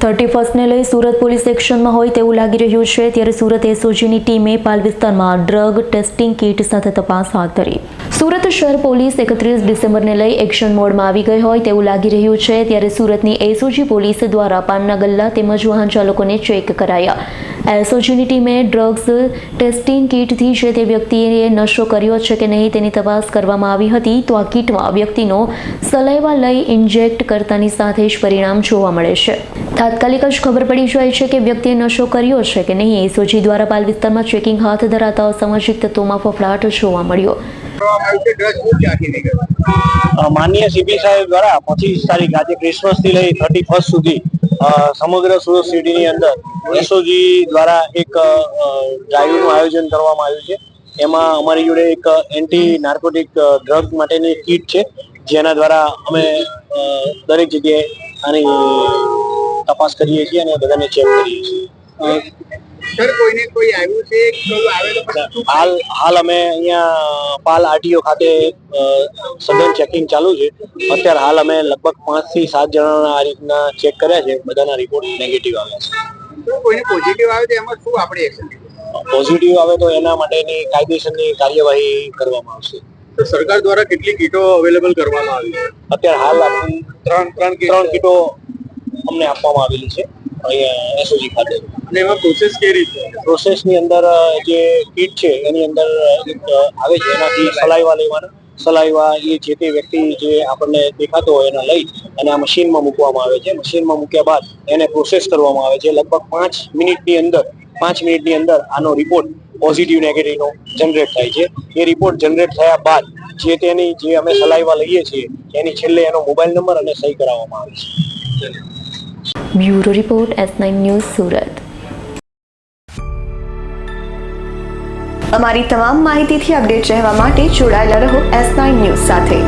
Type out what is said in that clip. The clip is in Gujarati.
31ને લઈ સુરત પોલીસ એક્શનમાં હોય તેવું લાગી રહ્યું છે, ત્યારે સુરત એસઓજીની ટીમે પાલ વિસ્તારમાં ડ્રગ ટેસ્ટિંગ કીટ સાથે તપાસ હાથ ધરી. સુરત શહેર પોલીસ 31 ડિસેમ્બરને લઈ એક્શન મોડમાં આવી ગઈ હોય તેવું લાગી રહ્યું છે, ત્યારે સુરતની એસઓજી પોલીસ દ્વારા પાનના ગલ્લા તેમજ વાહન ચાલકોને ચેક કરાયા. એસઓજીની ટીમે ડ્રગ્સ ટેસ્ટિંગ કીટથી જે તે વ્યક્તિએ નશો કર્યો છે કે નહીં તેની તપાસ કરવામાં આવી હતી, તો આ કીટમાં વ્યક્તિનો સલાઈવા લઈ ઇન્જેક્ટ કરતાની સાથે જ પરિણામ જોવા મળે છે. તાત્કાલિક જ ખબર પડી જાય છે કે વ્યક્તિએ નશો કર્યો છે કે નહીં. એસઓજી દ્વારા પાલ વિસ્તારમાં ચેકિંગ હાથ ધરાતા અસામાજિક તત્વોમાં ફફડાટ જોવા મળ્યો. માનનીય સીપી સાહેબ દ્વારા 25 તારીખ આજે ક્રિસમસથી લઈ 31 સુધી સમગ્ર સુરત સિટીની અંદર એસઓજી દ્વારા એક ડ્રાઈવનું આયોજન કરવામાં આવ્યું છે. એમાં અમારી જોડે એક એન્ટી નાર્કોટિક ડ્રગ માટેની કીટ છે, જેના દ્વારા અમે દરેક જગ્યાએ આની તપાસ કરીએ છીએ અને બધાને ચેક કરીએ છીએ. સર, કોઈને કોઈ આવ્યું છે? હાલ અમે અહીંયા પાલ આરટીઓ ખાતે સઘન ચેકિંગ ચાલુ છે. અત્યારે હાલ અમે લગભગ 5 થી 7 જણાના આ રીતના ચેક કર્યા છે. બધાના રિપોર્ટ નેગેટિવ આવ્યા છે. કોઈને પોઝિટિવ આવે તો એમાં શું આપણે એક્શન? પોઝિટિવ આવે તો એના માટેની કાયદેસરની કાર્યવાહી કરવામાં આવશે. તો સરકાર દ્વારા કેટલી કીટો અવેલેબલ કરવામાં આવી છે? અત્યારે હાલ ત્રણ કીટો અમને આપવામાં આવેલી છે અહીંયા એસઓજી ખાતે. અને એમાં પ્રોસેસ કેવી રીતે? પ્રોસેસની અંદર જે કીટ છે એની અંદર આવે છે, એનાથી સલાઈવા લેવાના. સલાઈવા એ જે તે વ્યક્તિ જે આપણને દેખાતો હોય એના લઈ અને આ મશીનમાં મૂકવામાં આવે છે. મશીનમાં મૂક્યા બાદ એને પ્રોસેસ કરવામાં આવે છે. લગભગ 5 મિનિટની અંદર આનો રિપોર્ટ પોઝિટિવ નેગેટિવનો જનરેટ થાય છે. એ રિપોર્ટ જનરેટ થયા બાદ જે અમે સલાઈવા લઈએ છીએ એની છેલ્લે એનો મોબાઈલ નંબર અને સહી કરાવવામાં આવે છે. Bureau report S9 news Surat. અમારી તમામ માહિતીથી અપડેટ રહેવા માટે જોડાયેલા રહો S9 ન્યૂઝ સાથે.